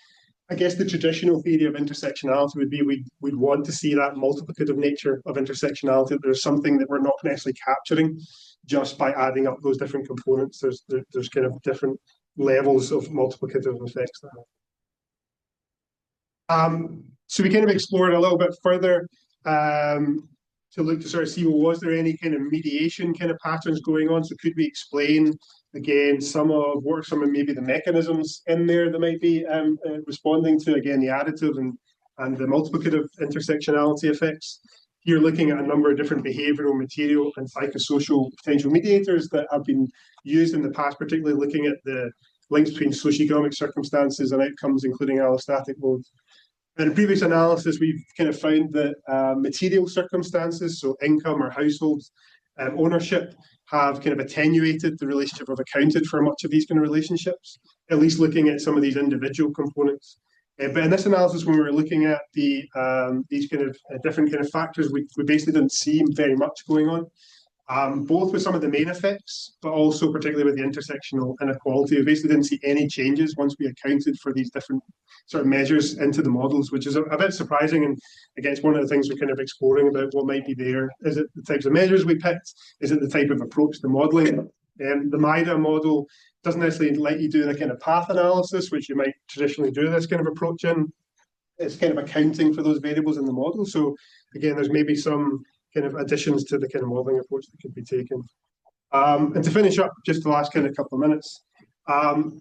I guess the traditional theory of intersectionality would be we'd want to see that multiplicative nature of intersectionality. That there's something that we're not necessarily capturing just by adding up those different components. There's kind of different levels of multiplicative effects there. So we kind of explored a little bit further to look to sort of see, well, was there any kind of mediation kind of patterns going on? So could we explain, again, some of maybe the mechanisms in there that might be responding to, again, the additive and the multiplicative intersectionality effects? You're looking at a number of different behavioral, material, and psychosocial potential mediators that have been used in the past, particularly looking at the links between socioeconomic circumstances and outcomes, including allostatic load. In previous analysis, we've kind of found that material circumstances, so income or household ownership, have kind of attenuated the relationship, have accounted for much of these kind of relationships, at least looking at some of these individual components. But in this analysis, when we were looking at these kind of different kind of factors, we basically didn't see very much going on. Both with some of the main effects, but also particularly with the intersectional inequality. We basically didn't see any changes once we accounted for these different sort of measures into the models, which is a bit surprising. And again, it's one of the things we're kind of exploring about what might be there. Is it the types of measures we picked? Is it the type of approach to modeling? The MIDA model doesn't necessarily let you do the kind of path analysis, which you might traditionally do this kind of approach in. It's kind of accounting for those variables in the model. So again, there's maybe some kind of additions to the kind of modelling approach that could be taken. And to finish up, just the last kind of couple of minutes,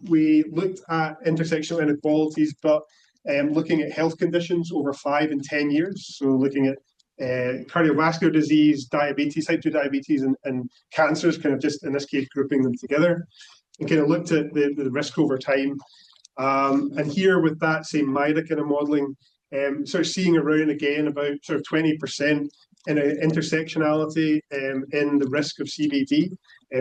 we looked at intersectional inequalities, but looking at health conditions over 5 and 10 years. So looking at cardiovascular disease, diabetes, type 2 diabetes, and cancers, kind of just in this case grouping them together, and kind of looked at the risk over time. And here with that same MIDA kind of modelling, sort of seeing around again about sort of 20% in intersectionality in the risk of CVD.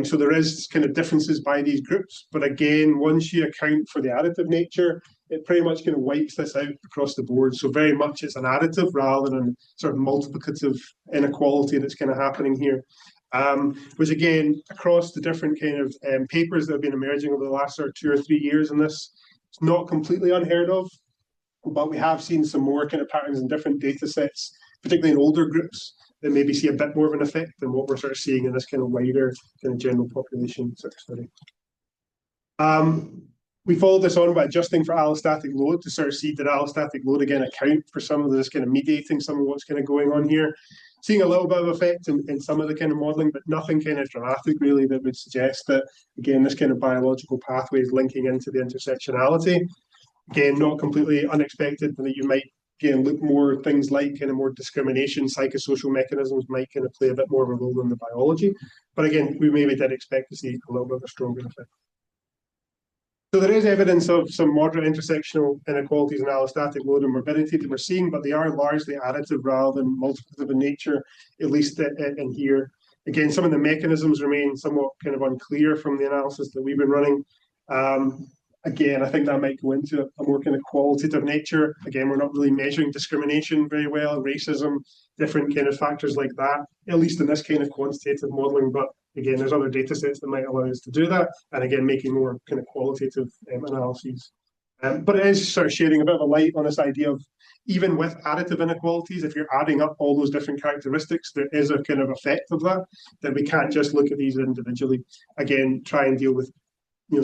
So there is kind of differences by these groups, but again, once you account for the additive nature, it pretty much kind of wipes this out across the board. So very much it's an additive rather than a sort of multiplicative inequality that's kind of happening here. Which again, across the different kind of papers that have been emerging over the last sort of 2 or 3 years in this, it's not completely unheard of, but we have seen some more kind of patterns in different data sets, particularly in older groups, that maybe see a bit more of an effect than what we're sort of seeing in this kind of wider kind of general population sort of study. We followed this on by adjusting for allostatic load to sort of see did allostatic load again account for some of this kind of mediating some of what's kind of going on here. Seeing a little bit of effect in some of the kind of modelling, but nothing kind of dramatic really that would suggest that, again, this kind of biological pathway is linking into the intersectionality. Again, not completely unexpected that you might, again, look more things like kind of more discrimination, psychosocial mechanisms might kind of play a bit more of a role in the biology. But again, we maybe did expect to see a little bit of a stronger effect. So there is evidence of some moderate intersectional inequalities in allostatic load and morbidity that we're seeing, but they are largely additive rather than multiplicative in nature, at least in here. Again, some of the mechanisms remain somewhat kind of unclear from the analysis that we've been running. Again, I think that might go into a more kind of qualitative nature. Again, we're not really measuring discrimination very well, racism, different kind of factors like that, at least in this kind of quantitative modelling. But again, there's other data sets that might allow us to do that. And again, making more kind of qualitative analyses. But it is sort of shedding a bit of a light on this idea of even with additive inequalities, if you're adding up all those different characteristics, there is a kind of effect of that we can't just look at these individually. Again, try and deal with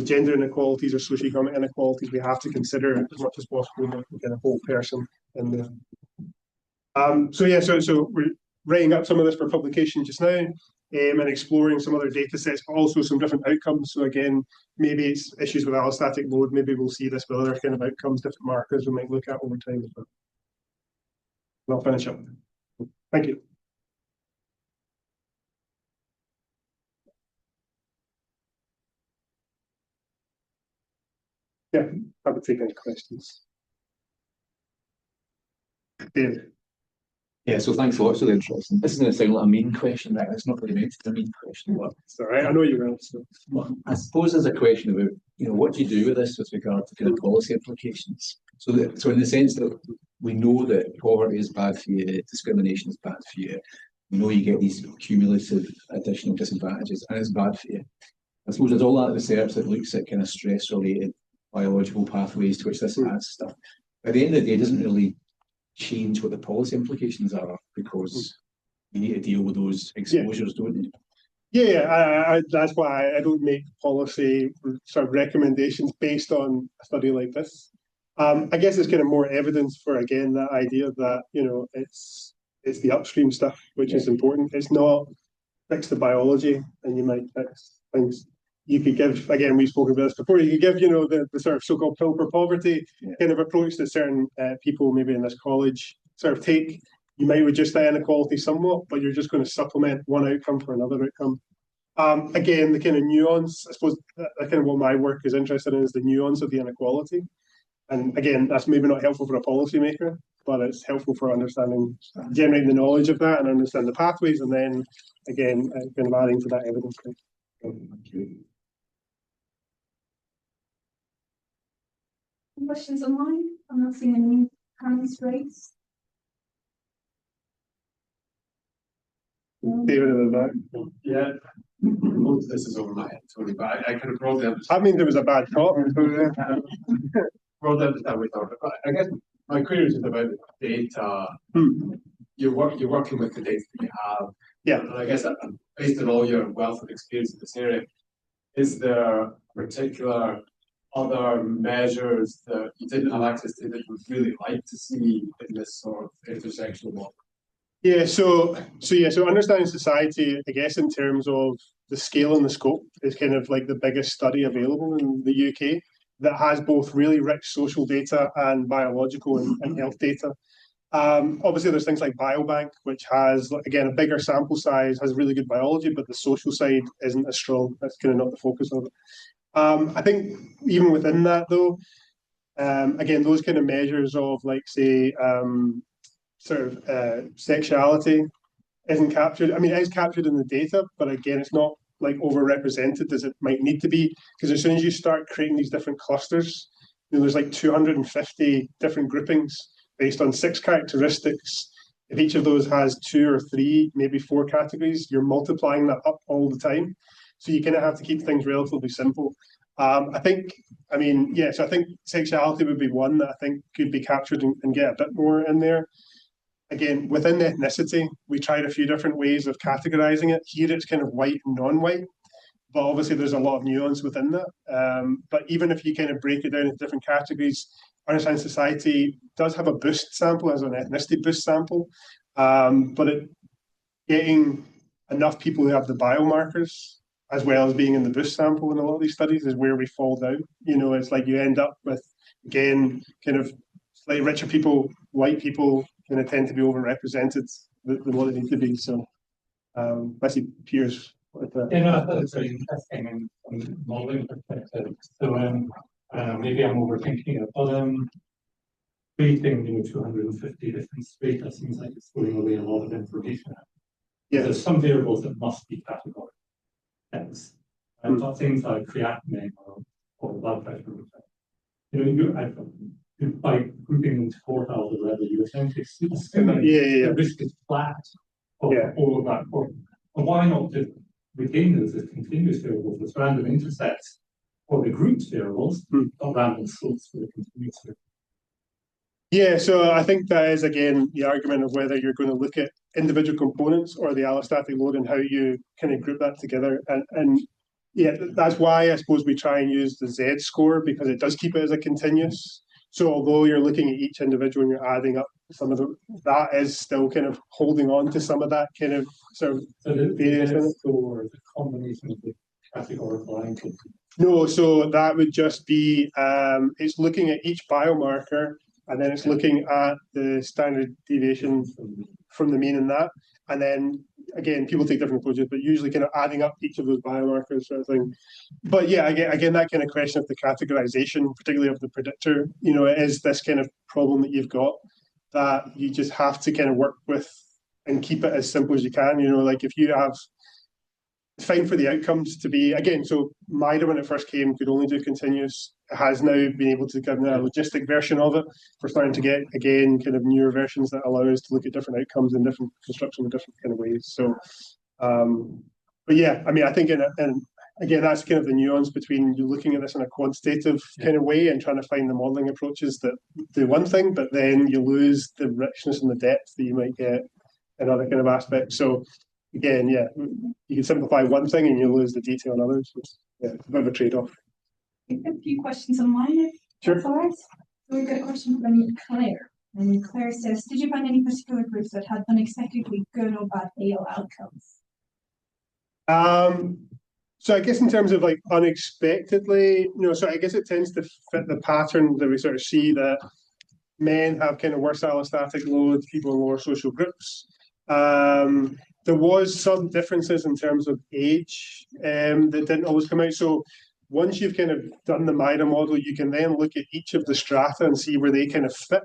gender inequalities or socioeconomic inequalities. We have to consider as much as possible the kind of whole person in there. So we're writing up some of this for publication just now, and exploring some other data sets, but also some different outcomes. So again, maybe it's issues with allostatic load. Maybe we'll see this with other kind of outcomes, different markers we might look at over time as well. And I'll finish up. Thank you. Yeah, I would take any questions. David. Yeah, so thanks a lot for the interesting. This is going to sound like a mean question, right? It's not really meant to be a mean question, but it's all right. I know you're right. So. Well, I suppose there's a question about, what do you do with this with regard to kind of policy implications? So in the sense that we know that poverty is bad for you, discrimination is bad for you, we know you get these cumulative additional disadvantages, and it's bad for you. I suppose there's all that research that looks at kind of stress-related biological pathways to which this adds stuff. At the end of the day, it doesn't really change what the policy implications are, because you need to deal with those exposures, don't you? Yeah, that's why I don't make policy sort of recommendations based on a study like this. I guess it's kind of more evidence for, again, that idea that, it's the upstream stuff which is important. It's not fix the biology and you might fix things. You could give, again, we've spoken about this before, you could give, the sort of so-called pill for poverty kind of approach that certain people maybe in this college sort of take. You might reduce that inequality somewhat, but you're just going to supplement one outcome for another outcome. Again, the kind of nuance, I suppose, kind of what my work is interested in is the nuance of the inequality. And again, that's maybe not helpful for a policymaker, but it's helpful for understanding, generating the knowledge of that and understand the pathways, and then, again, kind of adding to that evidence. Thank you. Questions online? I'm not seeing any hands raised. David in the back. Yeah. Most of this is over my head, Tony, but I kind of broadly understand. I mean, there was a bad talk. Broadly understand what you're talking about. I guess my query is just about data. You're working with the data that you have. Yeah. And I guess based on all your wealth of experience in this area, is there particular other measures that you didn't have access to that you would really like to see in this sort of intersectional model? Yeah, so understanding society, I guess, in terms of the scale and the scope is kind of like the biggest study available in the UK that has both really rich social data and biological and health data. Obviously, there's things like Biobank, which has, again, a bigger sample size, has really good biology, but the social side isn't as strong. That's kind of not the focus of it. I think even within that, though, again, those kind of measures of, like, say, sexuality isn't captured. I mean, it is captured in the data, but again, it's not like overrepresented as it might need to be. Because as soon as you start creating these different clusters, there's like 250 different groupings based on 6 characteristics. If each of those has 2 or 3, maybe 4 categories, you're multiplying that up all the time. So you kind of have to keep things relatively simple. I think, I mean, yeah, so I think sexuality would be one that I think could be captured and get a bit more in there. Again, within ethnicity, we tried a few different ways of categorizing it. Here it's kind of white and non-white, but obviously there's a lot of nuance within that. But even if you kind of break it down into different categories, Understanding Society does have a boost sample as an ethnicity boost sample, but getting enough people who have the biomarkers as well as being in the boost sample in a lot of these studies is where we fall down. You know, it's like you end up with, again, kind of slightly richer people, white people kind of tend to be overrepresented than what they need to be. So I see Piers with that. Yeah, no, I thought it's very interesting and from modeling perspective. So maybe I'm overthinking it, but creating 250 different strata seems like it's throwing away a lot of information. Yeah. There's some variables that must be categorized. Hence, but things like creatinine or blood pressure. By grouping into quartiles or whatever, you essentially assuming the risk is flat of all of that. And why not just retain those as continuous variables, as random intercepts for the grouped variables, not random slopes for the continuous variables? Yeah, so I think that is, again, the argument of whether you're going to look at individual components or the allostatic load and how you kind of group that together. And yeah, that's why I suppose we try and use the Z score, because it does keep it as a continuous. So although you're looking at each individual and you're adding up some of that is still kind of holding on to some of that kind of sort of variance in it. Or the combination of the categorical angle. No, so that would just be, it's looking at each biomarker, and then it's looking at the standard deviation from the mean in that. And then, again, people take different approaches, but usually kind of adding up each of those biomarkers sort of thing. But yeah, again, that kind of question of the categorization, particularly of the predictor, it is this kind of problem that you've got that you just have to kind of work with and keep it as simple as you can. Like if you have, it's fine for the outcomes to be, again, so MIDA when it first came could only do continuous. It has now been able to give a logistic version of it. We're starting to get, again, kind of newer versions that allow us to look at different outcomes in different construction in different kind of ways. So, but yeah, I mean, I think, and again, that's kind of the nuance between you looking at this in a quantitative kind of way and trying to find the modelling approaches that do one thing, but then you lose the richness and the depth that you might get in other kind of aspects. So, again, yeah, you can simplify one thing and you lose the detail in others. Yeah, it's a bit of a trade-off. A few questions online. Sure. So we've got a question from Claire. And Claire says, did you find any particular groups that had unexpectedly good or bad AL outcomes? So I guess in terms of like unexpectedly, so I guess it tends to fit the pattern that we sort of see that men have kind of worse allostatic load, people in lower social groups. There was some differences in terms of age that didn't always come out. So once you've kind of done the MIDA model, you can then look at each of the strata and see where they kind of fit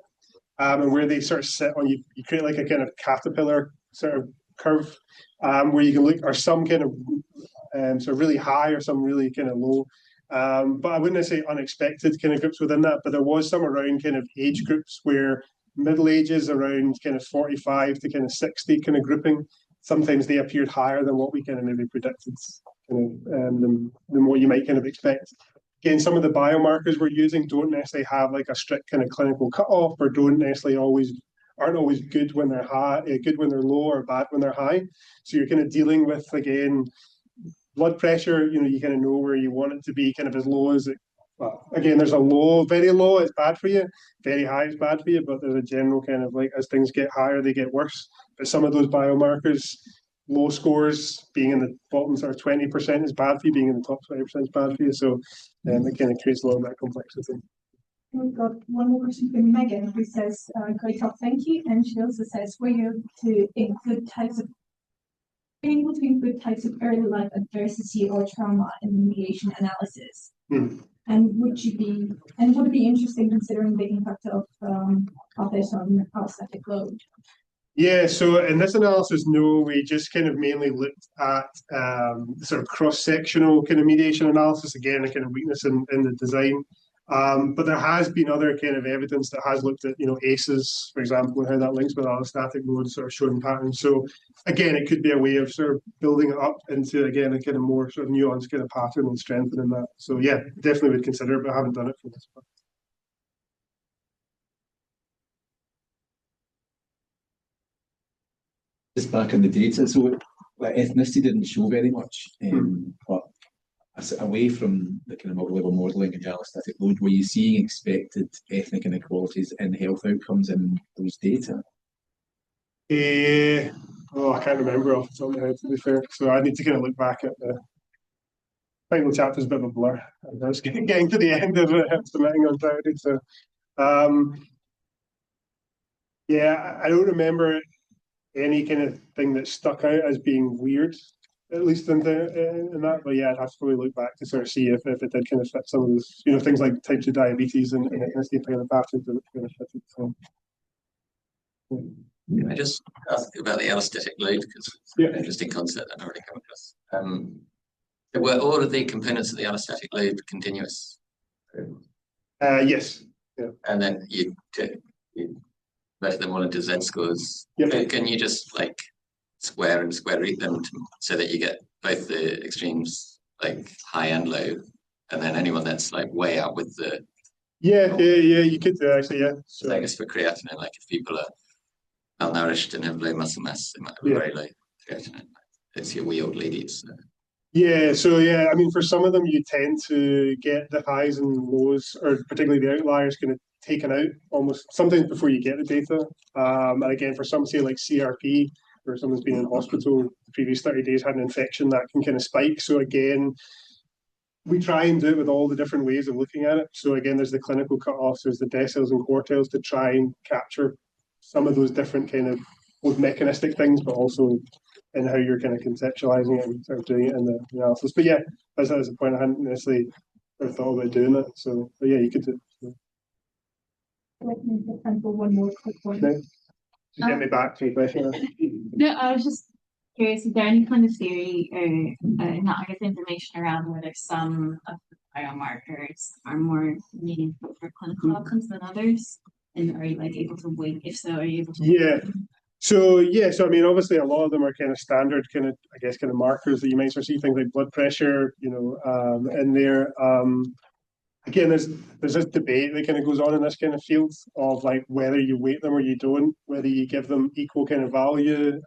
and where they sort of sit on. You create like a kind of caterpillar sort of curve where you can look, or some kind of sort of really high or some really kind of low. But I wouldn't say unexpected kind of groups within that, but there was some around kind of age groups where middle ages around kind of 45 to kind of 60 kind of grouping. Sometimes they appeared higher than what we kind of maybe predicted, than what you might kind of expect. Again, some of the biomarkers we're using don't necessarily have like a strict kind of clinical cutoff, or don't necessarily aren't always good when they're high, good when they're low, or bad when they're high. So you're kind of dealing with, again, blood pressure. You kind of know where you want it to be, kind of as low as it well, again, there's a low, very low, it's bad for you, very high, it's bad for you, but there's a general kind of like, as things get higher, they get worse. But some of those biomarkers, low scores, being in the bottom sort of 20% is bad for you, being in the top 20% is bad for you. So it kind of creates a little bit of complexity. We've got one more question from Megan, who says, great talk, thank you. And she also says, were you to include types of able to include types of early life adversity or trauma in the mediation analysis? And would it be interesting considering the impact of it on allostatic load? Yeah, so in this analysis, no, we just kind of mainly looked at sort of cross-sectional kind of mediation analysis, again, a kind of weakness in the design. But there has been other kind of evidence that has looked at, ACEs, for example, and how that links with allostatic load, sort of showing patterns. So again, it could be a way of sort of building it up into, again, a kind of more sort of nuanced kind of pattern and strengthening that. So yeah, definitely would consider it, but I haven't done it for this part. Just back on the data, so like ethnicity didn't show very much, but away from the kind of multi-level modelling and the allostatic load, were you seeing expected ethnic inequalities in health outcomes in those data? I can't remember off the top of my head, to be fair. So I need to kind of look back at the final chapter's a bit of a blur. I was getting to the end of submitting on Saturday, so yeah, I don't remember any kind of thing that stuck out as being weird, at least in that. But yeah, I'd have to probably look back to sort of see if it did kind of fit some of those, things like types of diabetes and ethnicity kind of patterns that kind of fit. So, Can I just ask about the allostatic load, because it's an interesting concept I've already come across. Were all of the components of the allostatic load continuous? Yes. Yeah. And then you measure them all into z-scores. Yep. Can you just like square root them so that you get both the extremes, like high and low, and then anyone that's like way out with the yeah, you could do actually, yeah. So I guess for creatinine, like if people are malnourished and have low muscle mass, they might have very low creatinine. It's your wee old ladies. So. Yeah, so yeah, I mean, for some of them, you tend to get the highs and lows, or particularly the outliers, kind of taken out almost sometimes before you get the data. And again, for some, say like CRP, where someone's been in hospital the previous 30 days, had an infection, that can kind of spike. So again, we try and do it with all the different ways of looking at it. So again, there's the clinical cutoffs, there's the deciles and quartiles to try and capture some of those different kind of both mechanistic things, but also in how you're kind of conceptualizing it and sort of doing it in the analysis. But yeah, that's a point I hadn't necessarily thought about doing that. So, but yeah, you could do it. Let me get time for one more quick one. No, just get me back to your question. No, I was just curious, is there any kind of theory or not, I guess, information around whether some of the biomarkers are more meaningful for clinical outcomes than others? And are you like able to weight? If so, are you able to? Yeah. So I mean, obviously, a lot of them are kind of standard, kind of, I guess, kind of markers that you might sort of see, things like blood pressure, in there. Again, there's this debate that kind of goes on in this kind of field of like whether you weight them or you don't, whether you give them equal kind of value,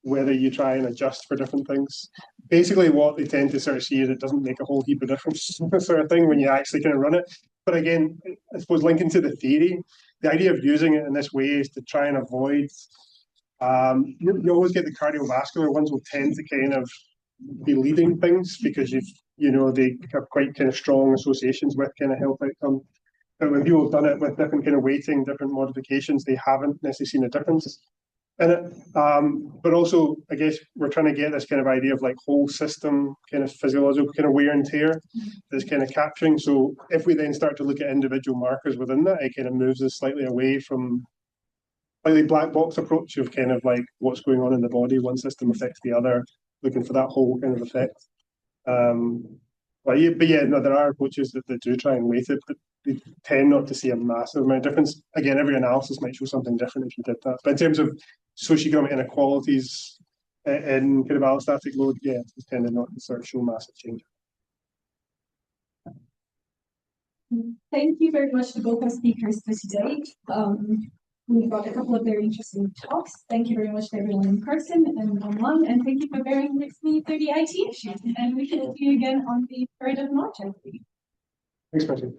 whether you try and adjust for different things. Basically, what they tend to sort of see is it doesn't make a whole heap of difference, sort of thing, when you actually kind of run it. But again, I suppose linking to the theory, the idea of using it in this way is to try and avoid. You always get the cardiovascular ones will tend to kind of be leading things because they have quite kind of strong associations with kind of health outcome. But when people have done it with different kind of weighting, different modifications, they haven't necessarily seen a difference in it. But also, I guess we're trying to get this kind of idea of like whole system kind of physiological kind of wear and tear that's kind of capturing. So if we then start to look at individual markers within that, it kind of moves us slightly away from slightly black box approach of kind of like what's going on in the body, one system affects the other, looking for that whole kind of effect. But yeah, no, there are approaches that do try and weight it, but they tend not to see a massive amount of difference. Again, every analysis might show something different if you did that. But in terms of socioeconomic inequalities in kind of allostatic load, yeah, it's tended not to sort of show massive change. Thank you very much to both our speakers for today. We've got a couple of very interesting talks. Thank you very much to everyone in person and online, and thank you for bearing with me through the IT issues. And we can see you again on the 3rd of March, I believe. Thanks, Martin.